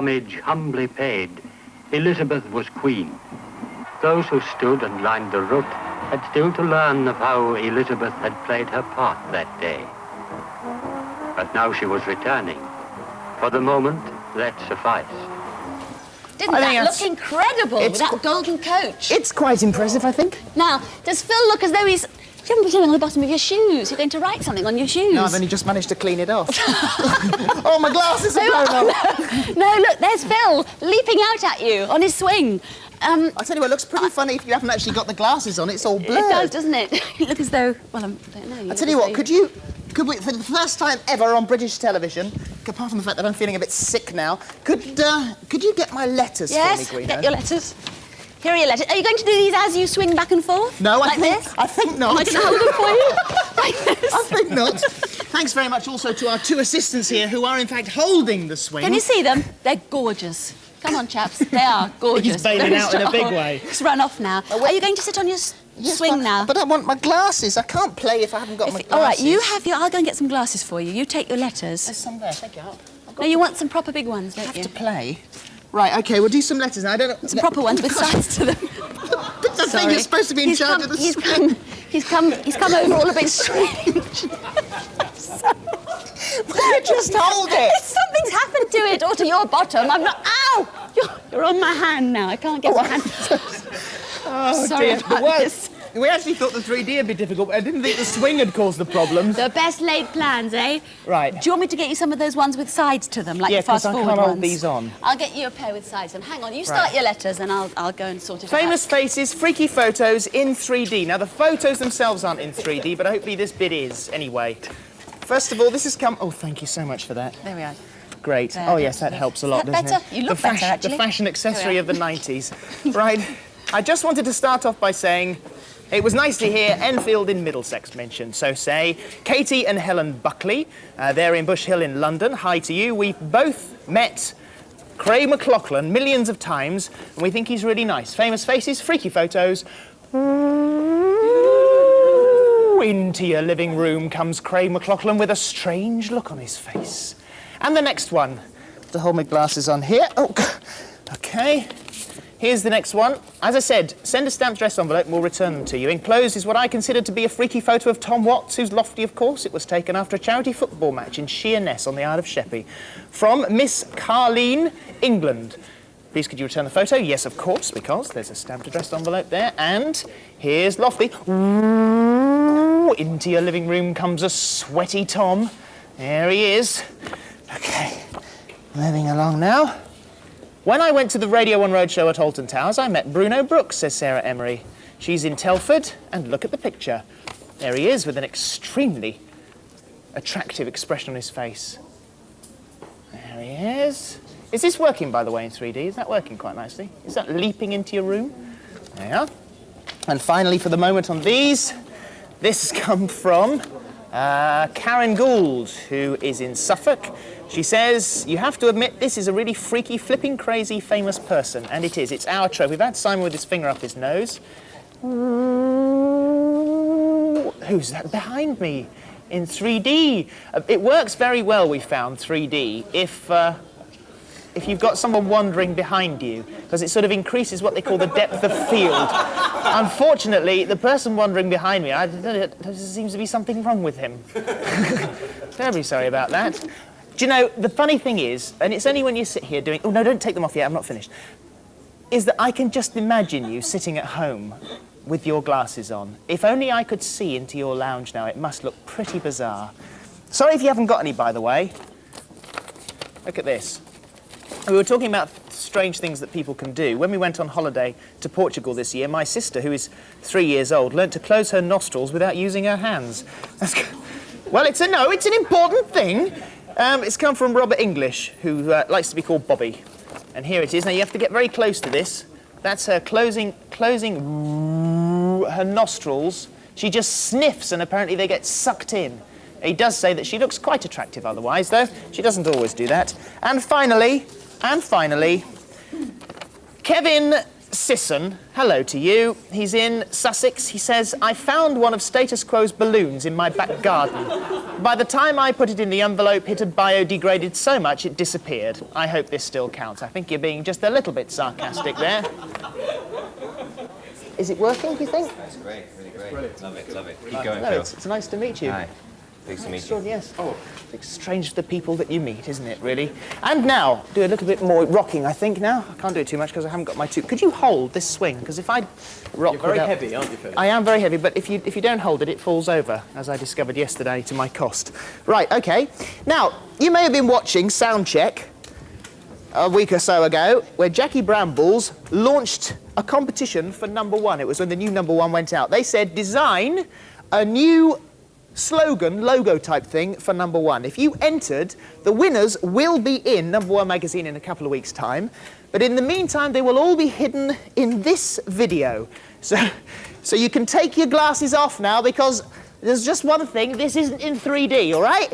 Homage humbly paid, Elizabeth was queen. Those who stood and lined the route had still to learn of how Elizabeth had played her part that day. But now she was returning. For the moment, that sufficed. Didn't that look incredible with that golden coach? It's quite impressive, I think. Now, does Phil look as though he's... You haven't put something on the bottom of your shoes. You're going to write something on your shoes. No, I've only just managed to clean it off. Oh, my glasses are blown off. No, look, there's Phil leaping out at you on his swing. I'll tell you what, it looks pretty funny if you haven't actually got the glasses on. It's all blurred. It does, doesn't it? You look as though... Well, I don't know. I'll tell you what, could we, for the first time ever on British television, apart from the fact that I'm feeling a bit sick now, could you get my letters for me, Greeno? Yes, get your letters. Here are your letters. Are you going to do these as you swing back and forth? No, I think not. Am I going to hold them for you? Like this? I think not. Thanks very much also to our two assistants here who are, in fact, holding the swing. Can you see them? They're gorgeous. Come on, chaps. They are gorgeous. He's bailing out in a big way. Just run off now. Are you going to sit on your swing now? But I want my glasses. I can't play if I haven't got my glasses. All right, you have your... I'll go and get some glasses for you. You take your letters. There's some there. Take it up. No, you want some proper big ones, don't you? Have to play. Right, OK, we'll do some letters now. I don't know... Some proper ones with sides to them. But the thing is supposed to be in charge of the swing. He's come over all a bit strange. Will you just hold it? Something's happened to it, or to your bottom. I'm not... Ow! You're on my hand now. I can't get my hand... Sorry about this. We actually thought the 3D would be difficult, but I didn't think the swing had caused the problems. The best laid plans, eh? Right. Do you want me to get you some of those ones with sides to them, like the fast forward ones? Yeah, because I can't hold these on. I'll get you a pair with sides to them. Hang on, you start your letters and I'll go and sort it out. Famous faces, freaky photos in 3D. Now, the photos themselves aren't in 3D, but hopefully this bit is, anyway. First of all, this has come... Oh, thank you so much for that. There we are. Great. There. Oh, yes, that helps a lot, doesn't better? it? You look better, actually. The fashion accessory of the 90s. Right. I just wanted to start off by saying... It was nice to hear Enfield in Middlesex mentioned. So say Katie and Helen Buckley. They're in Bush Hill in London. Hi to you. We've both met Craig McLachlan millions of times, and we think he's really nice. Famous faces, freaky photos. Ooh, into your living room comes Craig McLachlan with a strange look on his face. And the next one. To hold my glasses on here. Oh, OK. Here's the next one. As I said, send a stamped address envelope and we'll return them to you. Enclosed is what I consider to be a freaky photo of Tom Watts, who's lofty, of course. It was taken after a charity football match in Sheerness on the Isle of Sheppey. From Miss Carleen, England. Please, could you return the photo? Yes, of course, because there's a stamped address envelope there. And here's Lofty. Ooh, into your living room comes a sweaty Tom. There he is. OK, moving along now. When I went to the Radio 1 Roadshow at Alton Towers, I met Bruno Brooks, says Sarah Emery. She's in Telford, and look at the picture. There he is, with an extremely attractive expression on his face. There he is. Is this working, by the way, in 3D? Is that working quite nicely? Is that leaping into your room? There you are. And finally, for the moment on these, this has come from Karen Gould, who is in Suffolk. She says, you have to admit this is a really freaky, flipping crazy, famous person. And it is. It's our trope. We've had Simon with his finger up his nose. Who's that behind me in 3D? It works very well, we found, 3D, if you've got someone wandering behind you, because it sort of increases what they call the depth of field. Unfortunately, the person wandering behind me, there seems to be something wrong with him. Terribly sorry about that. Do you know, the funny thing is, and it's only when you sit here doing... Oh, no, don't take them off yet, I'm not finished. Is that I can just imagine you sitting at home with your glasses on. If only I could see into your lounge now, it must look pretty bizarre. Sorry if you haven't got any, by the way. Look at this. We were talking about strange things that people can do. When we went on holiday to Portugal this year, my sister, who is 3 years old, learnt to close her nostrils without using her hands. Well, it's an important thing. It's come from Robert English, who likes to be called Bobby. And here it is. Now, you have to get very close to this. That's her closing her nostrils. She just sniffs, and apparently they get sucked in. He does say that she looks quite attractive otherwise, though. She doesn't always do that. And finally, Kevin Sisson, hello to you. He's in Sussex. He says, I found one of Status Quo's balloons in my back garden. By the time I put it in the envelope, it had biodegraded so much it disappeared. I hope this still counts. I think you're being just a little bit sarcastic there. Is it working, do you think? That's great, really great. Love it. Keep going, No, Phil. it's nice to meet you. Hi. Pleased to meet you. Yes. Oh, it's strange the people that you meet, isn't it, really? And now, do a little bit more rocking, I think, now. I can't do it too much because I haven't got my tube. Could you hold this swing? Because if I rock You're very heavy, aren't you, Phil? I am very heavy, but if you don't hold it, it falls over, as I discovered yesterday to my cost. Right, OK. Now, you may have been watching Soundcheck a week or so ago, where Jackie Brambles launched a competition for #1. It was when the new #1 went out. They said, design a new slogan, logo type thing for #1. If you entered, the winners will be in #1 magazine in a couple of weeks' time. But in the meantime, they will all be hidden in this video. So you can take your glasses off now because there's just one thing. This isn't in 3D, all right?